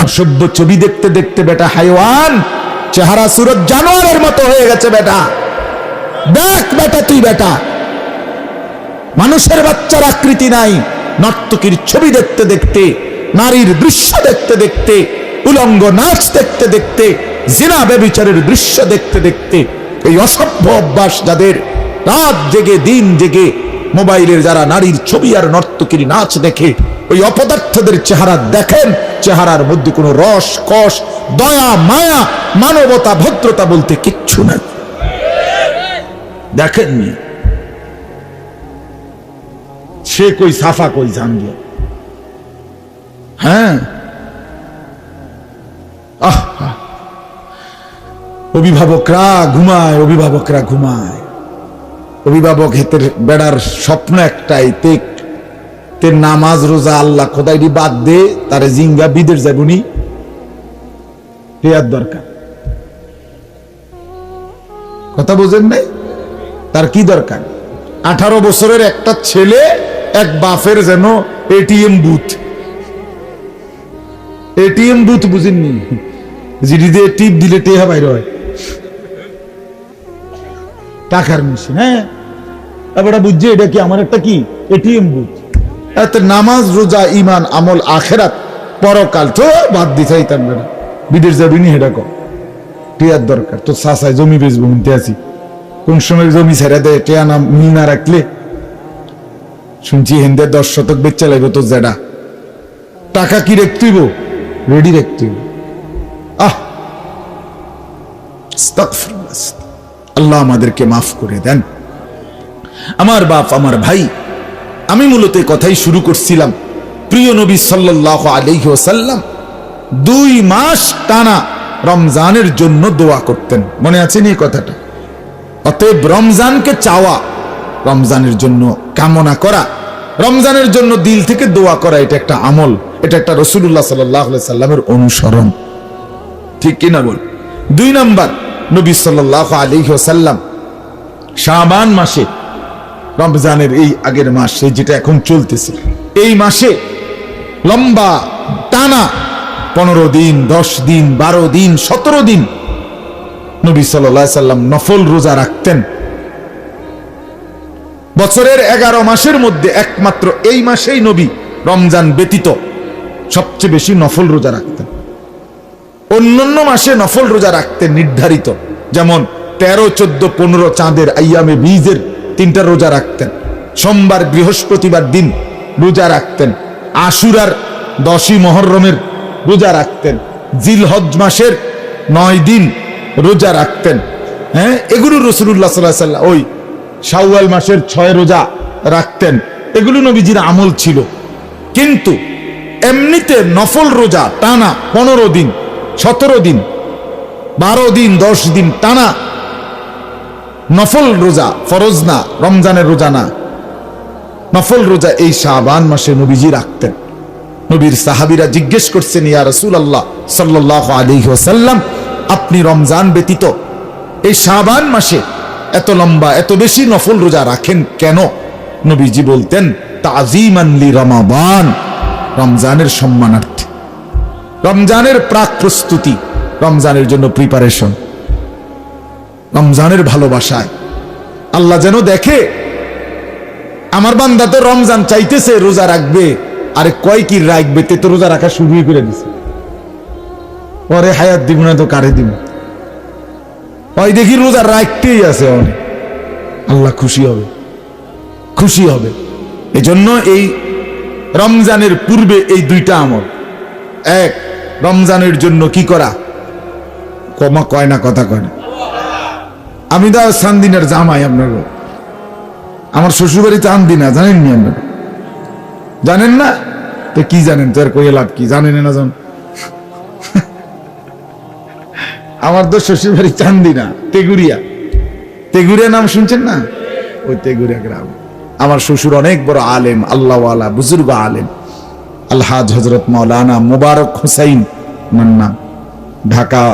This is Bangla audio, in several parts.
অসভ্য ছবি দেখতে দেখতে বেটা হাইওয়ান, চেহারা সুরত জানোয়ারের মতো হয়ে গেছে বেটা। দেখ বেটা, তুই বেটা মানুষের বাচ্চার আকৃতি নাই। নর্তকীর ছবি দেখতে দেখতে, নারীর দৃশ্য দেখতে দেখতে, উলঙ্গ নাচ দেখতে দেখতে, জিনা ব্যভিচারের দৃশ্য দেখতে দেখতে, এই অসভ্য অভ্যাস যাদের, রাত জেগে দিন জেগে মোবাইলের যারা নারীর ছবি আর নর্তকীর নাচ দেখে, ওই অপদার্থদের চেহারা দেখেন, চেহারার মধ্যে কোনো রস কষ, দয়া মায়া, মানবতা ভদ্রতা বলতে কিচ্ছু নাই। দেখেননি সে কই সাফা কই জানবে। হ্যাঁ, অভিভাবকরা ঘুমায়, অভিভাবকরা ঘুমায়। অভিভাবক হেতের বেড়ার স্বপ্ন একটাই, তে নামাজ রোজা আল্লাহ খোদাইডি বাদ দে, তারে জিঙ্গা বিদের যাবনি হেয়ার দরকার। কথা বোঝেন নাই? তার কি দরকার? 18 বছরের একটা ছেলে এক বাপের যেন এটিএম বুথ, এটিএম বুথ বুঝেননি? জিডি দিয়ে টিপ দিলে টেহা বাইর হয়, টাকার মেশিন। হ্যাঁ, এবার বুঝছে এটা কি আমার একটা কি এটিএম বুথ। এত নামাজ রোজা ইমান আমল আখেরাত পরকাল তো বাদ দি চাইতাম না, বিদেশ যাবি নি হেডা কর, টিয়ার দরকার তো। চাষায় জমি বেচবো শুনতে আছি, কোন সময় জমি ছেড়ে দেয় টিয়া না মিল না রাখলে। শুনছি হেন্দে 10 শতক বেচা লাগবে তো, জেডা টাকা কি রাখতেইব, রেডি রাখতেইব। আল্লাহ আমাদেরকে মাফ করে দেন। আমার বাপ, আমার ভাই, আমি মূলত কথাই শুরু করছিলাম। প্রিয় নবী সাল্লাল্লাহু আলাইহি ওয়াসাল্লাম 2 মাস টানা রমজানের জন্য দোয়া করতেন, মনে আছে নি কথাটা? অতএব রমজানকে চাওয়া, রমজানের জন্য কামনা করা, রমজানের জন্য দিল থেকে দোয়া করা, এটা একটা আমল, এটা একটা রাসূলুল্লাহ সাল্লাল্লাহু আলাইহি সাল্লামের অনুসরণ, ঠিক কিনা বল? 2 নাম্বার, নবী সাল্লাল্লাহু আলাইহি ওয়াসাল্লাম শাবান মাসে, রমজানের এই আগের মাস, যেটা এখন চলতেছে, এই মাসে লম্বা টানা 15 দিন, 10 দিন, 12 দিন, 17 দিন নবী সাল্লাল্লাহু আলাইহি সাল্লাম নফল রোজা রাখতেন। বছরের 11 মাসের মধ্যে একমাত্র এই মাসেই নবী রমজান ব্যতীত সবচেয়ে বেশি নফল রোজা রাখতেন। অন্যান্য মাসে নফল রোজা রাখতেন নির্ধারিত, যেমন 13, 14, 15 চাঁদের আইয়ামে বীজের 3টা রোজা রাখতেন, সোমবার বৃহস্পতিবার দিন রোজা রাখতেন, আশুরার 10ই মুহররমের রোজা রাখতেন, জিলহজ মাসের 9 দিন রোজা রাখতেন। হ্যাঁ, এগুলো রাসূলুল্লাহ সাল্লাল্লাহু আলাইহি ওয়াসাল্লাম, ওই শাওয়াল মাসের 6 রোজা রাখতেন, এগুলো নবীজির আমল ছিল। কিন্তু এমনিতে নফল রোজা টানা 15 দিন, 17 দিন, 12 দিন, 10 দিন টানা নফল রোজা, ফরজ না, রমজানের রোজা না, নফল রোজা এই শাবান মাসে নবীজি রাখতেন। নবীর সাহাবীরা জিজ্ঞেস করছেন, ইয়া রাসূলুল্লাহ সাল্লাল্লাহু আলাইহি ওয়াসাল্লাম, আপনি রমজান ব্যতীত এই শাবান মাসে এত লম্বা, এত বেশি নফল রোজা রাখেন কেন? নবীজি বলতেন, তাযীমান লি রমাদান, রমজানের সম্মানার্থে, রমজানের প্রাক প্রস্তুতি, রমজানের জন্য প্রিপারেশন, রমজানের ভালোবাসায়। আল্লাহ যেন দেখে আমার বান্দা তো রমজান চাইতেছে, রোজা রাখবে, আরে কয় কি রাখবে, তে তো রোজা রাখা শুরু করে দিছে, পরে হায়াত দিব না তো কারে দিব, ওই দেখি রোজা রাখতেই আছে অনেক, আল্লাহ খুশি হবে, খুশি হবে। এজন্য এই রমজানের পূর্বে এই 2টা আমল, এক, রমজানের জন্য কি করা, কমা কয় না, কথা কয় না। আমি দা সান্দিনার জামাই, আপনার আমার শ্বশুরবাড়িতে আন্দিনা, জানেন নি আপনারা? জানেন না তো কি জানেন, তো আর কইয়ে লাভ কি, জানেন না? জান আমার তো শ্বশুরবাড়ি চান্দিনা, তেগুরিয়া, তেগুরিয়া নাম শুনছেন না? ওই তেগুরিয়া গ্রাম। আমার শ্বশুর অনেক বড় আলেম, আল্লাহওয়ালা, বুজুর্গ আলেম, আলহাজ হযরত মাওলানা মুবারক হুসাইন মান্না, ঢাকা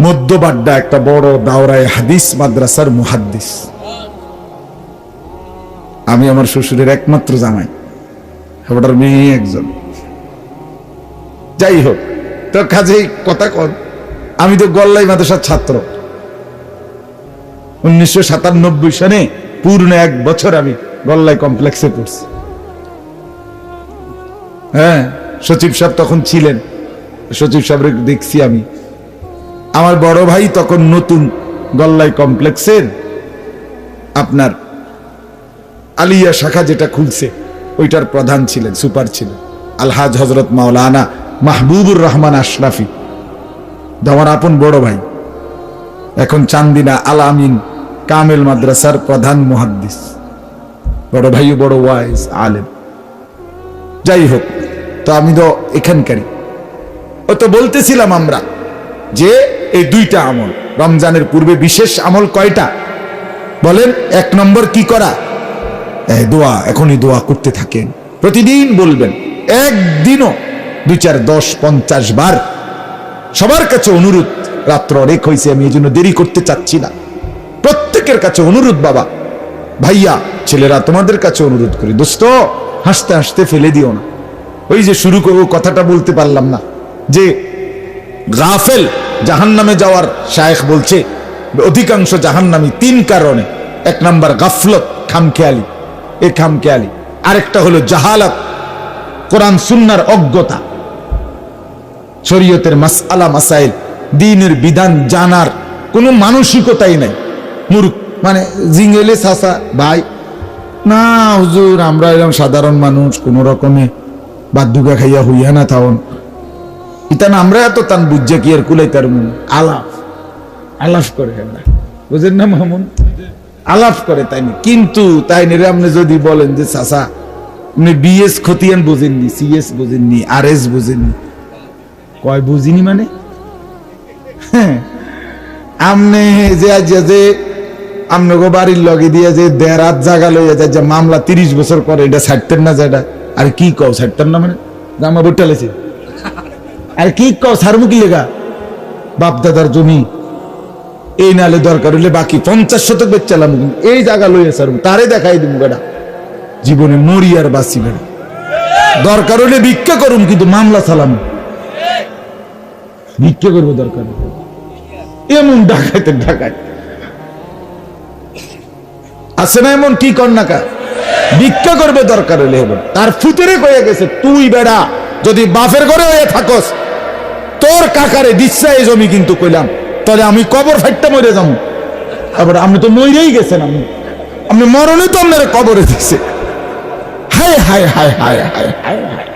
মধ্যবাড্ডা একটা বড় দাওরায়ে হাদিস মাদ্রাসার মুহাদ্দিস। আমি আমার শ্বশুরের একমাত্র জামাই, ওটার মেয়ে একজন। যাই হোক, তো কাজেই কথা কন, আমি তো গল্লাই মাদ্রাসার ছাত্র। 1997 সালে পূর্ণ 1 বছর আমি গল্লাই কমপ্লেক্সে পড়ছি। হ্যাঁ, সচিব সাহেব তখন ছিলেন, সচিব সাহেব দেখছি আমি। আমার বড় ভাই তখন নতুন গল্লাই কমপ্লেক্সের আপনার আলিয়া শাখা যেটা খুলছে ওইটার প্রধান ছিলেন, সুপার ছিলেন আলহাজ হজরত মাওলানা মাহবুবুর রহমান আশরাফি, আমার আপন বড় ভাই। এখন চান্দিনা আল আমিন কামেল মাদ্রাসার প্রধান মুহাদ্দিস, বড় ভাইও বড় ওয়াইজ আলেম। যাই হোক, তো আমি তো এখানকারই। ও তো বলতেছিলাম আমরা যে এই 2টা আমল রমজানের পূর্বে বিশেষ আমল কয়টা বলেন? 1 নম্বর কি করা? দোয়া। এখনই দোয়া করতে থাকেন, প্রতিদিন বলবেন, একদিনও 2, 4, 10, 50 বার। সবার কাছে অনুরোধ, রাত্র অনেক হয়েছে, আমি এই জন্য দেরি করতে চাচ্ছি না। প্রত্যেকের কাছে অনুরোধ, বাবা ভাইয়া ছেলেরা তোমাদের কাছে অনুরোধ করি, দোস্ত হাসতে হাসতে ফেলে দিও না। ওই যে শুরু করবো, কথাটা বলতে পারলাম না, যে গাফেল জাহান্নামে যাওয়ার শায়েখ বলছে অধিকাংশ জাহান্নামী 3 কারণে। 1 নাম্বার গাফলত, খামখেয়ালি, এ খামখেয়ালি। আরেকটা হলো জাহালাত, কোরআন সুন্নাহর অজ্ঞতা, শরীয়তের মাসআলা মাসাইল, দ্বীনের বিধান জানার কোনো মানসিকতাই নাই। মূর্খ মানে জিঙ্গেলে চাচা ভাই, না হুজুর আমরা এরকম সাধারণ মানুষ, কোন রকমে বাদ্যুকা খাইয়া হইয়া না থাউন ইতান, আমরা এত তান বুঝছে কি আর কুলাই তার মন আলাপ আলাপ করে, বুঝেন না মামুন, আলাপ করে তাই না। কিন্তু তাই নিরে আপনি যদি বলেন যে চাচা আপনি বিএস খতিয়ান বোঝেননি, সিএস বোঝেননি, আরএস বোঝেননি, কয় বুঝিনি মানে হ্যাঁ, আমনে যে আমনগো বাড়ির লগে দিয়ে যে দেড় জায়গা লইয়া যায় যে মামলা 30 বছর করে, এটা ছাড়তেন না যেটা। আর কি কও ছাড়তেন না মানে জামা বটালেছে, আর কি কও ছাড়মু কি লেগা? বাপ দাদার জমি এই নালে দরকার হইলে বাকি 50 শতক বেচালাম, এই জায়গা লইয়া ছাড়বো, তারে দেখাই দিব বেটা, জীবনে মরি আর বাঁচি বেটা। দরকার হইলে ভিক্ষা করুম, কিন্তু মামলা চালাম, ভিক্ষা করবো দরকার। এমন ডাকাইতে ডাকাই আছে না, এমন কি কর না কা, ভিক্ষা করবে দরকার হলে হবে। তার ফুতেরে কয়ে গেছে, তুই বেড়া যদি বাপের ঘরে হয়ে থাকস, তোর কাকারে দিচ্ছে এই জমি, কিন্তু কইলাম তাহলে আমি কবর ফাইটটা মরে যাবো। আবার আপনি তো মরেই গেছেন, আপনি মরণে তো আপনার কবরে দিচ্ছে। হায় হায় হায় হায় হায় হায়,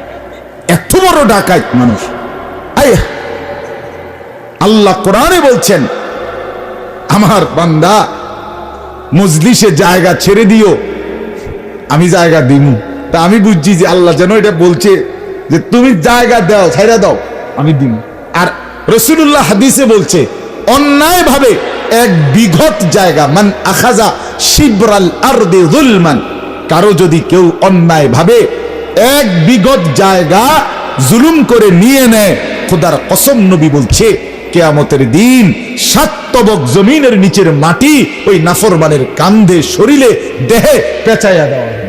এত বড় ডাকাইত মানুষ। আল্লাহ কোরআনে বলছেন, আমার বান্দা মজলিসে জায়গা ছেড়ে দিও, আমি জায়গা দিমু। তা আমি বুঝছি যে আল্লাহ যেন এটা বলছে যে তুমি জায়গা দাও, ছেড়ে দাও, আমি দিমু। আর রাসূলুল্লাহ হাদিসে বলছে, অন্যায় ভাবে 1 বিঘত জায়গা, মান আখাযা শিবরাল আরদি যুলমান, কারো যদি কেউ অন্যায় ভাবে 1 বিঘত জায়গা জুলুম করে নিয়ে নেয়, খোদার কসম নবী বলছে কিয়ামতের দিন 7 তবক জমিনের নিচের মাটি ওই নাফরমানের কাঁধে, শরীরে, দেহে পেঁচাইয়া দেওয়া হবে।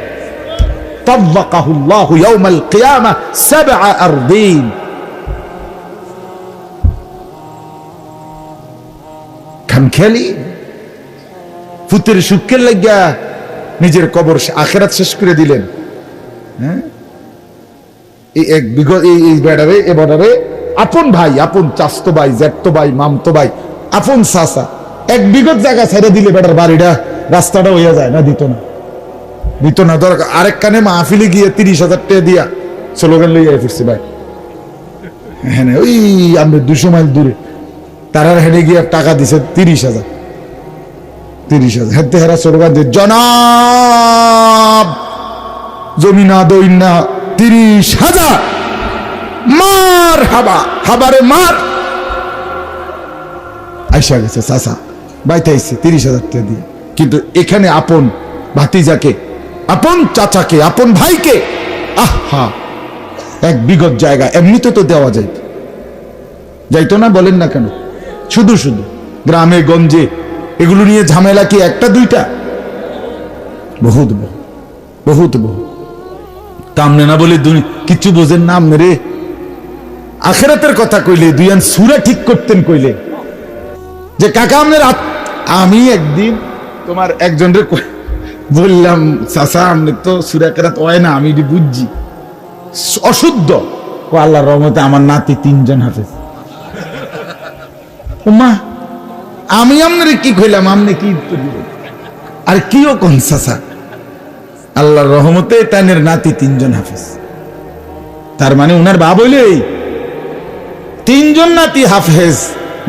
তাওয়াক্কাহুল্লাহু ইয়াউমাল কিয়ামা 7 আরদিন। খামখেয়ালি ফুতের সুখের লাগিয়া নিজের কবর আখিরাত শেষ করে দিলেন। হ্যাঁ, এই 1 বিঘত এই বেড়ারে, এ বর্ডারে আপন ভাই, আপন চাচতো ভাই, জ্যাঠতো ভাই, মামতো ভাই, আপন চাচা 1 বিঘত জায়গা ছেড়ে দিলে বেটার বাড়িটা, রাস্তাটা হইয়া যায় না, দিত না দরকার। আরেক কানে মাহফিলে গিয়ে 30,000 টাকা দিয়া স্লোগান লইয়া ফিরছি ভাই, হ্যাঁ ওই আমরা 200 মাইল দূরে, তারার হেঁটে গিয়ে টাকা দিছে 30,000 হেঁটে হেরা স্লোগান দিয়ে, জনাব জমি না দই না 30,000 মার হাবা, হাবারে মার। আইসা গেছে চাচা, বাইতে আইছে 30,000 টাকা দিয়ে। কিন্তু এখানে আপন ভাতিজাকে, আপন চাচাকে, আপন ভাইকে, আহা 1 বিঘত জায়গা এমনিতে তো দেওয়া যাইতো না, বলেন না কেন? শুধু শুধু গ্রামে গঞ্জে এগুলো নিয়ে ঝামেলা কি 1টা 2টা? বহুত বহুত বহুত। কামনে না বলে কিচ্ছু বোঝেন না আপনি রে, আখিরাতের কথা কইলে দুইয়ান সূরা ঠিক করতেন কইলে যে কাকা আপনার আমি একদিন তোমার একজনের বললাম চাচা আপনি তো সূরা কেরাত হয় না, আমি বুঝছি অশুদ্ধ। আল্লাহর রহমতে আমার নাতি 3 জন হাফেজ। মা আমি আপনার কি কইলাম, আপনি কি আর কিও কোন চাচা? আল্লাহর রহমতে তানের নাতি 3 জন হাফেজ। তার মানে উনার বাপ হইলে 3 জন নাতি হাফেজ,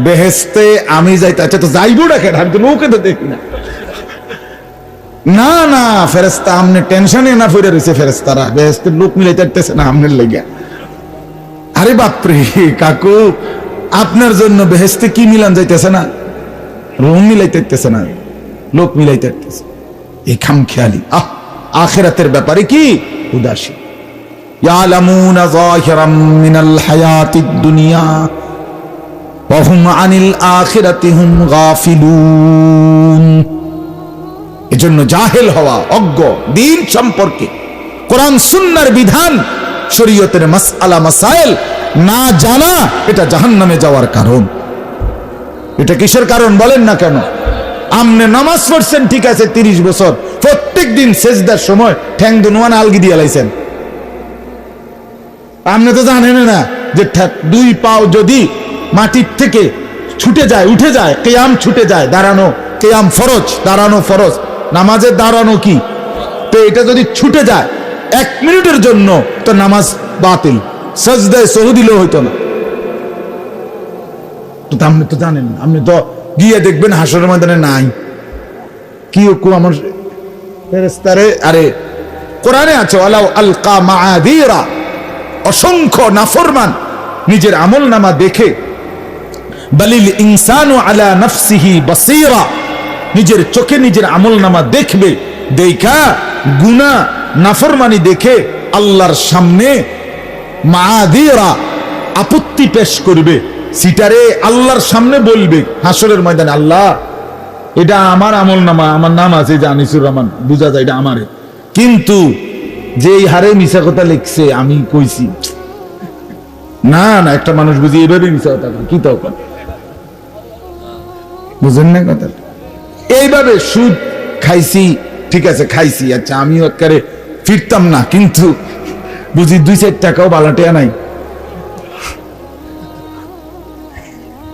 বেহেশতে আমি যাইতে। আচ্ছা তো যাইবো না কেন? আমি তো নৌকে তো দেখি না। না না ফেরেশতা আমনে টেনশনে না ফিরে রয়েছে, ফেরেশতারা বেহেশতের লোক মিলাইতে পারতেছে না আমনের লেগে। আরে বাপরে কাকু, আপনার জন্য বেহেশতে কি মিলান যাইতেছে না? রুম মিলাইতে পারতেছে না, লোক মিলাইতে পারতেছে। এই খামখেয়ালি আখিরাতের ব্যাপারে কি উদাসীন। ইয়ালামুনা যাহিরাম মিনাল হায়াতিদ দুনিয়া ওয়া হুম আনিল আখিরাতি হুম গাফিলুন। এজন্য জাহেল হওয়া, অজ্ঞ, দ্বীন সম্পর্কে কোরআন সুন্নাহর বিধান, শরীয়তের মাসআলা মাসাইল না জানা, এটা জাহান্নামে যাওয়ার কারণ। এটা কিসের কারণ বলেন না কেন? আমনে নামাজ পড়ছেন ঠিক আছে 30 বছর, প্রত্যেক দিন সেজদার সময় ঠ্যাং দুনুয়ান আলগি দিয়ে লাইছেন। আপনি তো জানেন না যে 2 পাও যদি মাটির থেকে ছুটে যায়, উঠে যায়, কিয়াম ছুটে যায়, দাঁড়ানো কিয়াম ফরজ, দাঁড়ানো ফরজ, নামাজের দাঁড়ানো কি? তো এটা যদি ছুটে যায় 1 মিনিটের জন্য তো নামাজ বাতিল, সাজদায় সহু দিলেও হইতো না। তো আপনি তো জানেন, আপনি তো গিয়ে দেখবেন হাসরের ময়দানে নাই কি আমার ফেরেশতারে। আরে কোরআনে আছে ওয়ালাউ আলকা মাআযীরা, অসংখ্য নাফরমান নিজের আমলনামা দেখে, বালিল ইনসানু আলা নাফসিহি বাসীরা, নিজের চোখে নিজের আমলনামা দেখবে, দেখা গুনাহ নাফরমানি দেখে আল্লাহর সামনে মাআযীরা আপত্তি পেশ করবে, সিটারে আল্লাহর সামনে বলবে হাসরের ময়দানে, আল্লাহ এটা আমার আমলনামা, আমার নাম আছে যে আনিসুর রহমান, বুঝা যায় এটা আমারে, কিন্তু যেই হারে মিছা কথা লিখছে আমি কইছি না। না একটা মানুষ বুঝি এভাবে মিছা কথা কি তাও বুঝেন না কথা? এইভাবে সুদ খাইছি, ঠিক আছে খাইছি, আচ্ছা আমিও একেবারে ফিরতাম না, কিন্তু বুঝি 2-4 টাকাও বালাটিয়া নাই।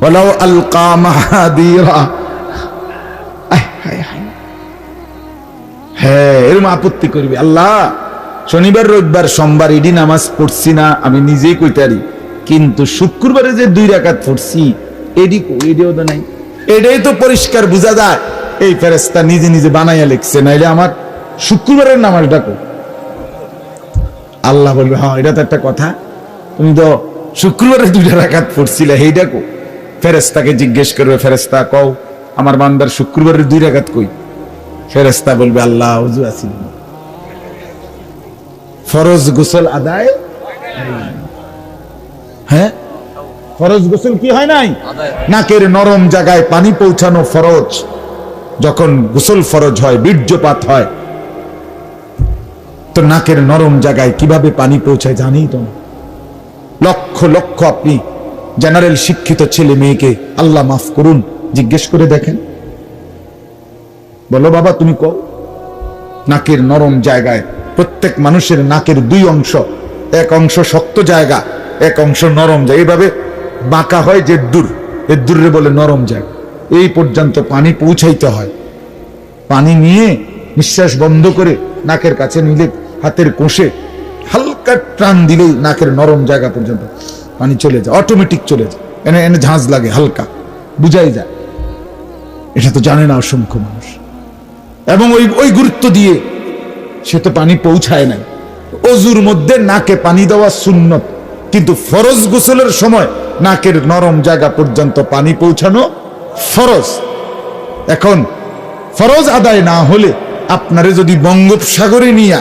ওয়ালাউ আলকা মাহাদিরা, হ্যাঁ এরকম আপত্তি করবি। আল্লাহ শনিবার রবিবার সোমবার ইডি নামাজ পড়ছি না, আমি নিজেই কইতে পারি, কিন্তু শুক্রবারে যে 2 রাকাত পড়ছি এডিও তো নাই। এটাই তো পরিষ্কার বোঝা যায় এই ফেরেশতা নিজে নিজে বানাইয়া লিখছে, নাইলে আমার শুক্রবারের নামাজ ডাকো। আল্লাহ বলবে হ্যাঁ এটা তো একটা কথা, তুমি তো শুক্রবারে 2 রাকাত পড়ছিলে, এই ডাকো। ফেরেশতাকে জিজ্ঞেস করবে, ফেরেশতা কও আমার বান্দার শুক্রবারের 2 রাকাত কই? ফেরেশতা বলবে আল্লাহ ওযু আছিল, ফরজ গোসল আদায়, হ্যাঁ ফরজ গোসল কি হয় নাই? নাকের নরম জায়গায় পানি পৌঁছানো ফরজ। যখন গোসল ফরজ হয়, বীর্যপাত হয়, তো নাকের নরম জায়গায় কিভাবে পানি পৌঁছায় জানি তো? লক্ষ লক্ষ আপনি জেনারেল শিক্ষিত ছেলে মেয়েকে আল্লাহ মাফ করুন জিজ্ঞেস করে দেখেন, বলো বাবা তুমি কও নাকের নরম জায়গায়, প্রত্যেক মানুষের নাকের 2 অংশ, এক অংশ শক্ত জায়গা, এক অংশ নরম জায়গা, এইভাবে বাঁকা হয় যে দূরে বলে নরম জায়গা, এই পর্যন্ত পানি পৌঁছাইতে হয়। পানি নিয়ে নিঃশ্বাস বন্ধ করে নাকের কাছে নিলে হাতের কোষে হালকা টান দিলেই নাকের নরম জায়গা পর্যন্ত পানি চলে যায়, অটোমেটিক চলে যায়, এনে এনে ঝাঁজ লাগে হালকা, বুঝাই যায়। এটা তো জানে না অসংখ্য মানুষ, এবং ওই গুরুত্ব দিয়ে সে তো পানি পৌঁছায় নাই। অজুর মধ্যে নাকে পানি দেওয়া সুন্নত, কিন্তু ফরজ গোসলের সময় নাকের নরম জায়গা পর্যন্ত পানি পৌঁছানো ফরজ। এখন ফরজ আদায় না হলে আপনারে যদি বঙ্গোপসাগরে নিয়া,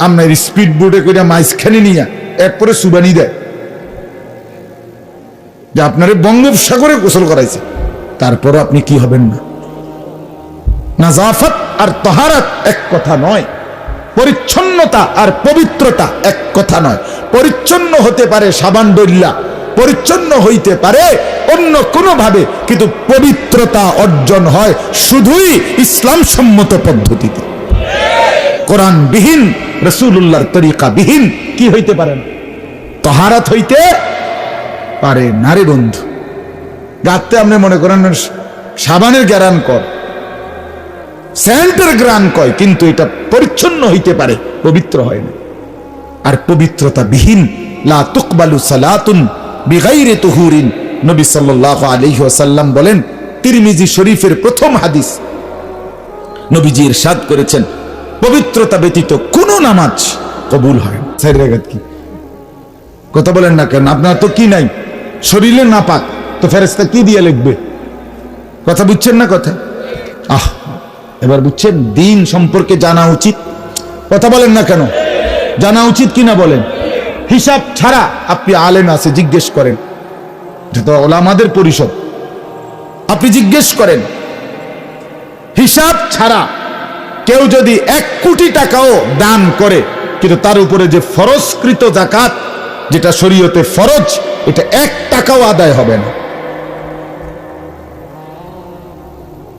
আপনার স্পিড বোটে করে মাঝখানে নিয়া এরপরে সুবানি দেয় যে আপনারে বঙ্গোপসাগরে গোসল করাইছে, তারপরও আপনি কি হবেন না? নাজাফত আর তাহারাত এক কথা নয়, পরিচ্ছন্নতা আর পবিত্রতা এক কথা নয়। পরিচ্ছন্ন হতে পারে সাবান ডল্লা, পরিচ্ছন্ন হইতে পারে অন্য কোনো ভাবে, কিন্তু পবিত্রতা অর্জন হয় শুধুই ইসলাম সম্মত পদ্ধতিতে। কোরআন বিহীন, রাসূলুল্লাহর তরিকা বিহীন কি হইতে পারে না, তাহারাত হইতে পারে না রে বন্ধু। গাতে আপনি মনে করেন সাবানের গ্যারান কর, সেন্টের গ্রান কয়, কিন্তু এটা পরিচ্ছন্ন হইতে পারে, পবিত্র হয় না। আর পবিত্রতা বিহীন লা তুকবালু সালাতুন বিগাইরি তুহুরিন, নবী সাল্লাল্লাহু আলাইহি ওয়াসাল্লাম বলেন, তিরমিজি শরীফের প্রথম হাদিস, নবীজি ইরশাদ করেছেন, পবিত্রতা ব্যতীত কোন নামাজ কবুল হয় না। চার রাকাত কি কথা বলেন না কেন? আপনার তো কি নাই, শরীরে নাপাক, তো ফেরেশতা কি দিয়ে লিখবে? কথা বুঝছেন না কথা? এবার বুঝছেন, দিন সম্পর্কে জানা উচিত। কথা বলেন না কেন? জানা উচিত কিনা বলেন? হিসাব ছাড়া আপনি আলেম আছে জিজ্ঞেস করেন, যত ওলামাদের পরিষদ, আপনি জিজ্ঞেস করেন, হিসাব ছাড়া কেউ যদি 1 কোটি টাকাও দান করে, কিন্তু তার উপরে যে ফরজকৃত যাকাত, যেটা শরীয়তে ফরজ, এটা 1 টাকাও আদায় হবে না।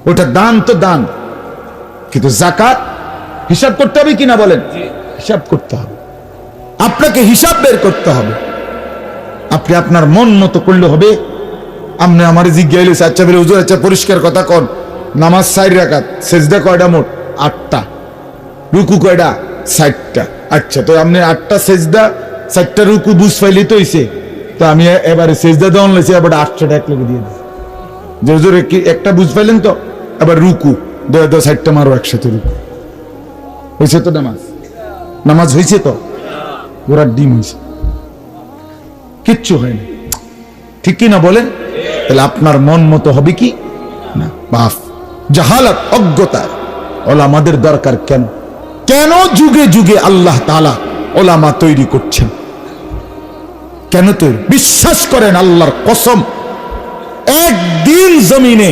ওটা দান তো দান, কিন্তু যাকাত হিসাব করতে হবে কিনা বলেন? হিসাব করতে হবে, আপনাকে হিসাব বের করতে হবে। আপনি আপনার মন মতো করলে হবে। আপনি আমার জিজ্ঞাইলে, আচ্ছা বের হুজুর, আচ্ছা পরিষ্কার কথা কন, নামাজ 4 রাকাত, সেজদা কয়টা মোট? 8টা, রুকু কয়টা? 60টা। আচ্ছা, তো আপনি 8টা সেজদা 4টা রুকু বুঝ পাইলি তো হইছে, তো আমি এবারে সেজদা দেওয়ান লেছি, আবার 8টা এক লগে দিয়ে দিই, যে হুজুর একটা বুঝ পাইলেন তো, আবার রুকু 60টা মারো একসাথে, রুকু হয়েছে তো? নামাজ হয়েছে তো? ওরার ডিম হয়েছে, কিচ্ছু হয়নি। ঠিক কি না বলেন? তাহলে আপনার মন মতো হবে কি না? বাফ জাহালাত, অজ্ঞতা। ওলামাদের দরকার কেন? কেন যুগে যুগে আল্লাহ তাআলা ওলামা তৈরি করছেন? কেন তৈরি? বিশ্বাস করেন, আল্লাহর কসম, একদিন জমিনে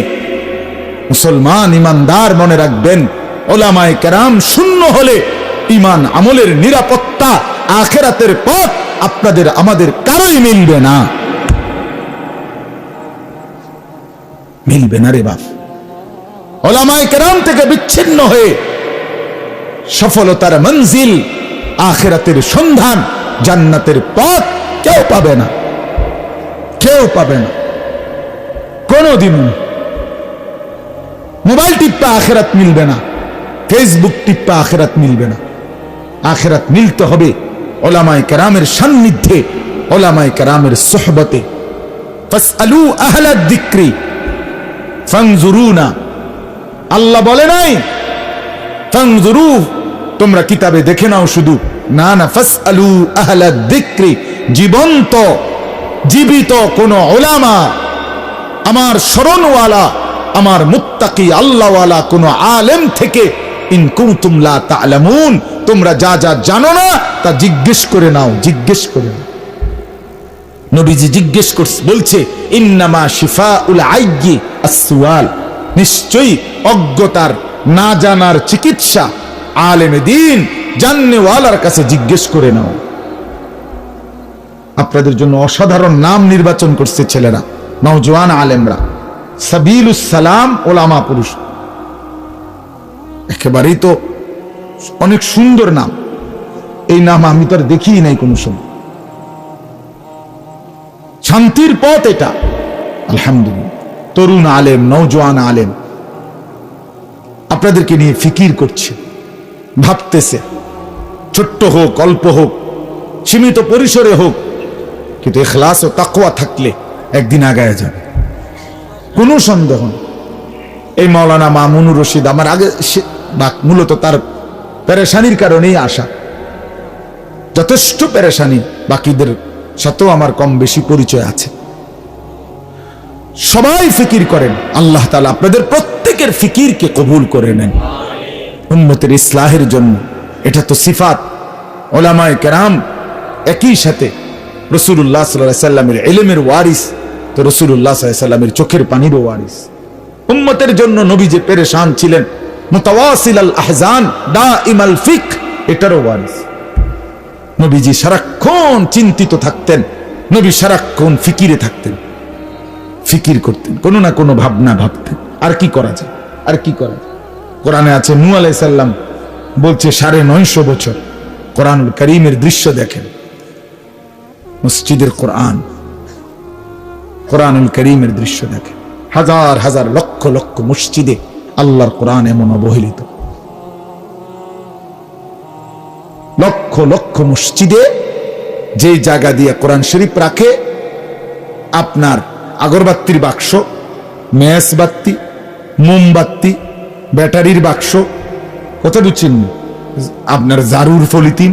মুসলমান ইমানদার মনে রাখবেন, ওলামায়ে কেরাম শূন্য হলে ইমান আমলের নিরাপত্তা, আখিরাতের পথ আপনাদের আমাদের কারোই মিলবে না, মিলবে না রে বাপ। ওলামায়ে কেরাম থেকে বিচ্ছিন্ন হয়ে সফলতার মঞ্জিল, আখিরাতের সন্ধান, জান্নাতের পথ কেউ পাবে না, কেউ পাবে না কোনদিন। মোবাইল টিপ্পা আখিরাত মিলবে না, ফেসবুক টিপ্পা আখিরাত মিলবে না। আখিরাত মিলতে হবে ওলামায়ে কেরামের সান্নিধ্যে, ওলামায়ে কেরামের সোহবতে। ফাসআলু আহলাদ যিকরি ফানজুরুনা, আল্লাহ বলে নাই ফানজুরু, তোমরা কিতাবে দেখে নাও শুধু, না না, ফাসআলু আহলাদ যিকরি, জীবন্ত জীবিত কোন ওলামা, আমার শরণওয়ালা, আমার মুত্তাকি আল্লাহওয়ালা কোন আলেম থেকে, ইন কুনতুম লা তা'লামুন, তোমরা যা যা জানো না তা জিজ্ঞেস করে নাও, জিজ্ঞেস করে নাও। নবীজি জিজ্ঞেস করছে, বলছে, ইন্নামা শিফাউল আইয়্যি আস-সুআল, নিশ্চয়ই অজ্ঞতার, না জানার চিকিৎসা আলেমে দ্বীন, জাননেওয়ালার কাছে জিজ্ঞেস করে নাও। আপনাদের জন্য অসাধারণ নাম নির্বাচন করছে ছেলেরা, নওজোয়ান আলেমরা, সাবিলুস সালাম ওলামা পুরুষ, একেবারেই তো অনেক সুন্দর নাম। এই নাম আমি তো আর দেখিই নাই কোনো সময়। শান্তির পথ এটা, আলহামদুলিল্লাহ। তরুণ আলেম, নওজোয়ান আলেম আপনাদেরকে নিয়ে ফিকির করছে, ভাবতেছে, ছোট্ট হোক, অল্প হোক, সীমিত পরিসরে হোক, কিন্তু ইখলাস ও তাকওয়া থাকলে একদিন আগায় যাবে, কোনো সন্দেহ নেই। এই মাওলানা মামুনুর রশিদ আমার আগে, মূলত তার পেরেশানির কারণেই আসা, যথেষ্ট পেরেশানি, বাকিদের সাথেও আমার কম বেশি পরিচয় আছে। সবাই ফিকির করেন, আল্লাহ তাআলা আপনাদের প্রত্যেকের ফিকিরকে কবুল করে নেন উম্মতের ইসলাহের জন্য। এটা তো সিফাত। ওলামায়ে কেরাম একই সাথে রাসূলুল্লাহ সাল্লাল্লাহু আলাইহি ওয়াসাল্লামের ইলমের ওয়ারিস, তো রাসূলুল্লাহ সাল্লাল্লাহু আলাইহি ওয়াসাল্লামের চোখের পানিরও ওয়ারিস। উম্মতের জন্য নবী যে পেরেশান ছিলেন, মুতাওয়াসিল আল আহজান দাইমাল ফিক, এটারও ওয়ারিস। নবীজি সারাক্ষণ চিন্তিত থাকতেন, নবী সারাক্ষণ ফিকিরে থাকতেন, ফিকির করতেন, কোনো না কোনো ভাবনা ভাবতেন। আর কি করা যায়, আর কি করা যায়? কোরআনে আছে নূহ আলাইহিস সালাম বলছে 950 বছর কোরআনুল কারীমের দৃশ্য দেখেন, মসজিদের কোরআন, কোরআনুল কারীমের দৃশ্য দেখেন। হাজার হাজার লক্ষ লক্ষ মসজিদে আল্লাহর কোরআন এমন অবহেলিত, লক্ষ লক্ষ মসজিদে যে জায়গা দিয়ে কোরআন শরীফ রাখে, আপনার আগরবাতির বাক্স, মেসবাতি, মোমবাতি, ব্যাটারির বাক্স, কথা বুঝছেন, আপনার জারুর পলিথিন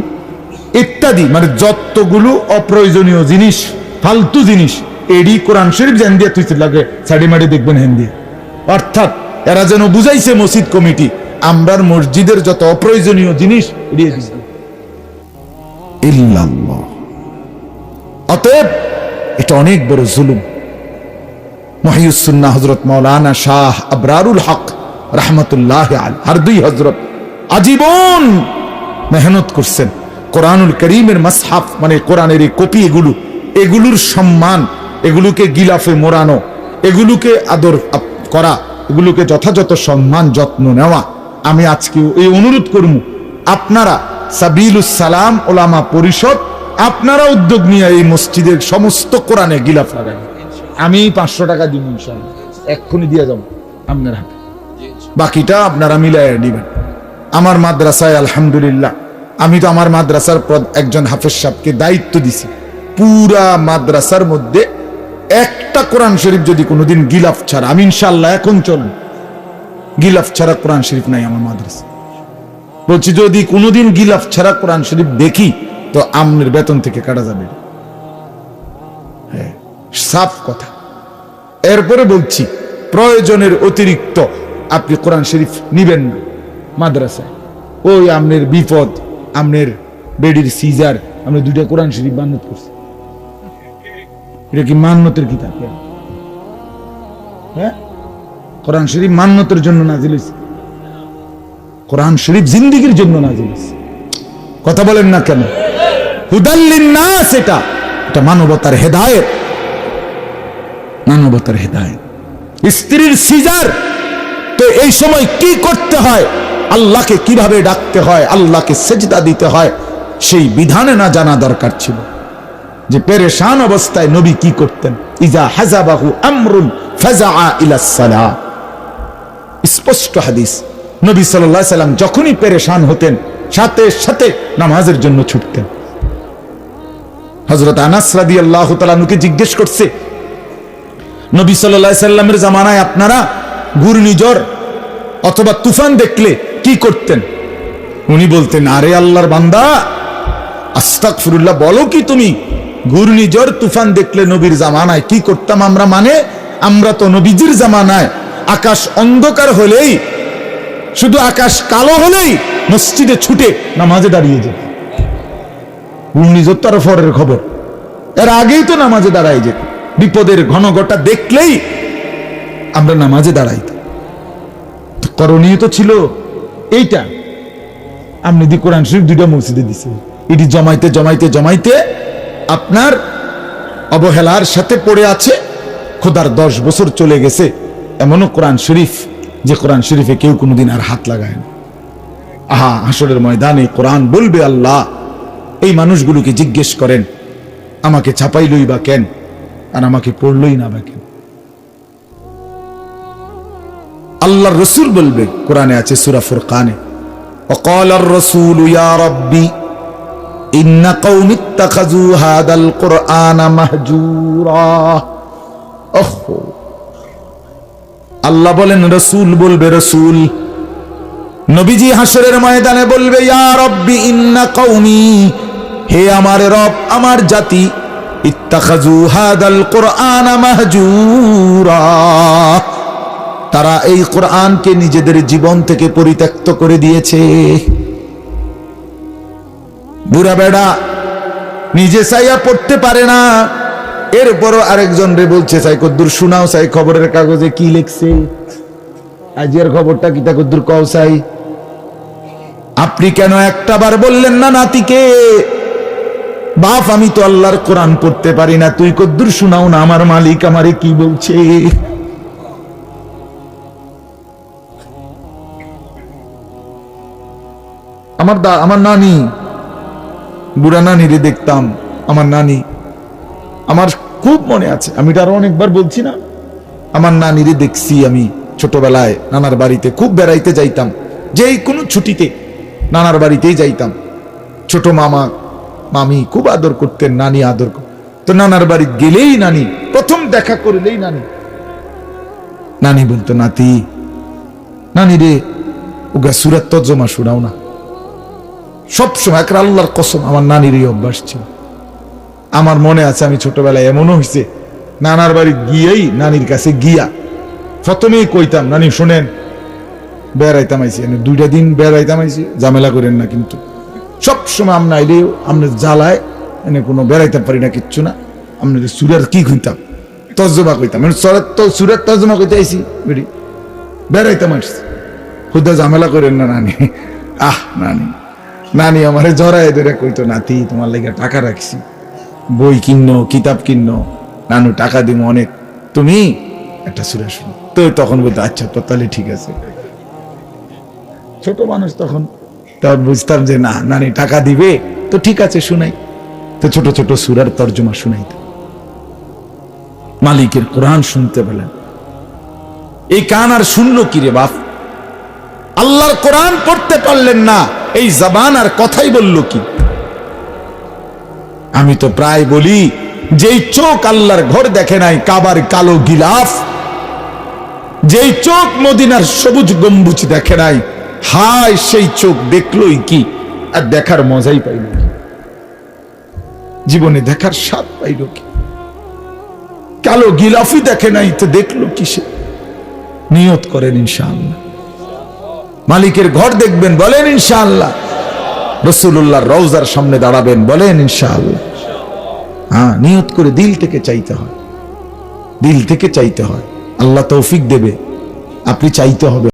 ইত্যাদি, মানে যতগুলো অপ্রয়োজনীয় জিনিস, ফালতু জিনিস, এডি কোরআন শরীফ জান দিয়ে তুই লাগে সাড়ি মাড়ি দেখবেন হেন দিয়ে। অর্থাৎ এরা যেন বুঝাইছে মসজিদ কমিটি, আমরার মসজিদের যত অপ্রয়োজনীয় জিনিস এড়িয়ে দিচ্ছে। ইল্লাল্লাহ। অতএব এটা অনেক বড় জুলুম। মুহিয়্যিস সুন্নাহ হযরত মাওলানা শাহ আবরারুল হক রাহমাতুল্লাহ আলাইহি, আর দুই হযরত আজীবন মেহনত করছেন কোরআনুল কারীমের মাসহাফ, মানে কোরআনের এই কপি, এগুলোর সম্মান, এগুলোকে গিলাফে মোড়ানো, এগুলোকে আদর করা, এগুলোকে যথাযথ সম্মান যত্ন নেওয়া। আমি আজকে এই অনুরোধ করব, আপনারা সাবিলুস সালাম ওলামা পরিষদ, আপনারা উদ্যোগ নিয়ে এই মসজিদের সমস্ত কোরআনে গিলাফ লাগান। আমি 500 টাকা দিব ইনশাআল্লাহ, এক্ষুনি দিয়ে যাব আপনার হাতে, বাকিটা আপনারা মিলাইয়া দিবেন। আমার মাদ্রাসায় আলহামদুলিল্লাহ, আমি তো আমার মাদ্রাসার একজন হাফেজ সাহেবকে দায়িত্ব দিছি, পুরা মাদ্রাসার মধ্যে একটা কোরআন শরীফ যদি কোনোদিন গিলাফ ছাড়া, আমি ইনশাআল্লাহ এখন চলুন, গিলাফ ছাড়া কোরআন শরীফ নাই আমার মাদ্রাসা, বলছি যদি কোনোদিন গিলাফ ছাড়া কোরআন শরীফ দেখি তো আমনের বেতন থেকে কাটা যাবে, সাফ কথা। এরপরে বলছি, প্রয়োজনের অতিরিক্ত আপনি কোরআন শরীফ নিবেন না মাদ্রাসায়। ওই আমনের বিপদ, আমনের বেডির সিজার, আমরা 2টা কোরআন শরীফ মান্নত করছি, এটা কি মান্নতের কিতাব? হ্যাঁ, কোরআন শরীফ মান্নতের জন্য নাজিল হয়েছে, কোরআন শরীফ জিন্দেগীর জন্য নাজিল হয়েছে। কথা বলেন না কেন? হুদাল লিন্নাস, এটা মানবতার হেদায়েত, মানবতার হেদায়েত। স্ত্রীর সিজার, তো এই সময় কি করতে হয়, আল্লাহকে কিভাবে ডাকতে হয়, আল্লাহকে সেজদা দিতে হয়, সেই বিধানে না জানা দরকার ছিল। যে পেরেশান অবস্থায় নবী কি করতেন, ইজা হাযাবাহু আমরুন ফাযাআ ইলাস সালাহ, স্পষ্ট হাদিস। নবী সাল্লাল্লাহু আলাইহি সাল্লাম যখনই পেরেশান হতেন সাথে সাথে নামাজের জন্য ছুটতেন। হযরত আনাস রাদিয়াল্লাহু তাআলা নুকে জিজ্ঞেস করছে, নবী সাল্লাল্লাহু আলাইহি সাল্লামের জামানায় আপনারা ঘূর্ণিঝড় অথবা তুফান দেখলে কি করতেন? উনি বলতেন, আরে আল্লাহর বান্দা, আস্তাগফিরুল্লাহ, বলো কি তুমি? ঘূর্ণিঝড় তুফান দেখলে নবীর জামানায় কি করতাম আমরা? মানে আমরা তো নবীজির জামানায় আকাশ অন্ধকার হলেই, শুধু আকাশ কালো হলেই মসজিদে ছুটে নামাজে দাঁড়িয়ে যেত। ঘূর্ণিঝড় তার পরের খবর, এর আগেই তো নামাজে দাঁড়াই যেত। বিপদের ঘনঘটা দেখলেই আমরা নামাজে দাঁড়াইতাম। করণীয় তো ছিল এইটা। আপনি দি কোরআন শরীফ 2টা মসজিদে দিছে, এটি জমাইতে জমাইতে জমাইতে আপনার অবহেলার সাথে পড়ে আছে। খোদার 10 বছর চলে গেছে, এমনও কোরআন শরীফ যে কোরআন শরীফে কেউ কোনোদিন আর হাত লাগায় না। আহা, হাসরের ময়দানে কোরআন বলবে, আল্লাহ এই মানুষগুলোকে জিজ্ঞেস করেন, আমাকে ছাপাইলই বা কেন, আর আমাকে পড়লই না বা কেন? আল্লাহর রাসূল বলবে, কোরআনে আছে সূরা ফুরকানে, ওয়াকালার রাসূলু ইয়া রাব্বি ইন্না কওমি ইত্তাখাযু হাদাল কুরআনা মাহজুরা। ওহো, আল্লাহ বলেন, রাসূল বলবে, রাসূল নবীজি হাসরের ময়দানে বলবে, ইয়া রাব্বি ইন্না কওমি, হে আমার রব, আমার জাতি, ইত্তাখাযু হাদাল কুরআনা মাহজুরা, তারা এই কোরআনকে নিজেদের জীবন থেকে পরিত্যক্ত করে দিয়েছে। বুড়া বেড়া নিজে চাইয়া পড়তে পারে না, এরপরও আরেকজন রে বলছে, চাই কদ্দুর শোনাও, চাই খবরের কাগজে কি লিখছে, আজকের খবরটা কিতা কদ্দুর কও চাই। আপনি কেন একটা বার বললেন না নাতিকে বাপ আমি তো আল্লাহর কোরআন পড়তে পারি না, তুই কদ্দুর শোনাও না আমার মালিক আমারে কি বলছে। আমার নানি, বুড়া নানিরে দেখতাম, আমার নানি, আমার খুব মনে আছে, আমি এটা আরো অনেকবার বলছি না, আমার নানিরে দেখছি আমি ছোটবেলায় নানার বাড়িতে খুব বেড়াইতে যাইতাম, যেই কোনো ছুটিতে নানার বাড়িতেই যাইতাম। ছোট মামা মামি খুব আদর করতেন, নানি আদর তো নানার বাড়ি গেলেই নানি, প্রথম দেখা করলেই নানি বলতো নাতি, নানি রে ওগা সূরা তর্জমা শোনাও না। সবসময় একটা আল্লাহর কসম আমার নানির এই অভ্যাস ছিল। আমার মনে আছে আমি ছোটবেলায় এমনও হয়েছে, নানার বাড়ি গিয়েই নানির কাছে গিয়া প্রথমেই কইতাম, নানি শোনেন বেড়াইতাম আইছি, 2টা দিন বেড়াইতাম আইছি, ঝামেলা করেন না কিন্তু। সবসময় আমরা আইলেও আমরা জ্বালায় এনে কোনো বেড়াইতে পারি না, কিচ্ছু না, আপনাদের সুরের কি কইতাম, তর্জমা কইতাম, সুরের তর্জমা কইতে আইছি, বেড়াইতাম আসছি, খুদা ঝামেলা করেন না নানি। নানি আমারে জড়ায় ধরে কইতো, নাতি তোমার লাগে টাকা রাখছি, বই কিনো, কিতাব কিনো, নানু টাকা দিব অনেক, তুমি একটা সূরা শুনো। তো তখন বলতো আচ্ছা তো তাহলে ঠিক আছে। ছোট মানুষ তখন বুঝতাম যে না, নানি টাকা দিবে তো ঠিক আছে শুনাই। তো ছোট ছোট সূরার তর্জমা শুনাইত। মালিকের কোরআন শুনতে পেলেন, এই কান আর শুনলো কি রে বাপ? আল্লাহর কোরআন পড়তে পারলেন না, এই জবান আর কথাই বলল কি? আমি তো প্রায় বলি, যেই চোখ আল্লাহর ঘর দেখে নাই, কাবার কালো গিলাফ, যেই চোখ মদিনার সবুজ গম্বুজ দেখে নাই, হায় সেই চোখ দেখলোই কি আর দেখার মজাই পাইল কি? জীবনে দেখার স্বাদ পাইল কি? কালো গিলাফই দেখে নাই তো দেখলো কি? সে নিয়ত করেন ইনশাআল্লাহ মালিকের ঘর দেখবেন, বলেন ইনশাআল্লাহ। রাসূলুল্লাহর রওজার সামনে দাঁড়াবেন, বলেন ইনশাআল্লাহ। হ্যাঁ, নিয়ত করে দিল থেকে চাইতে হয়, দিল থেকে চাইতে হয়। আল্লাহ তৌফিক দেবে, আপনি চাইতে হবে।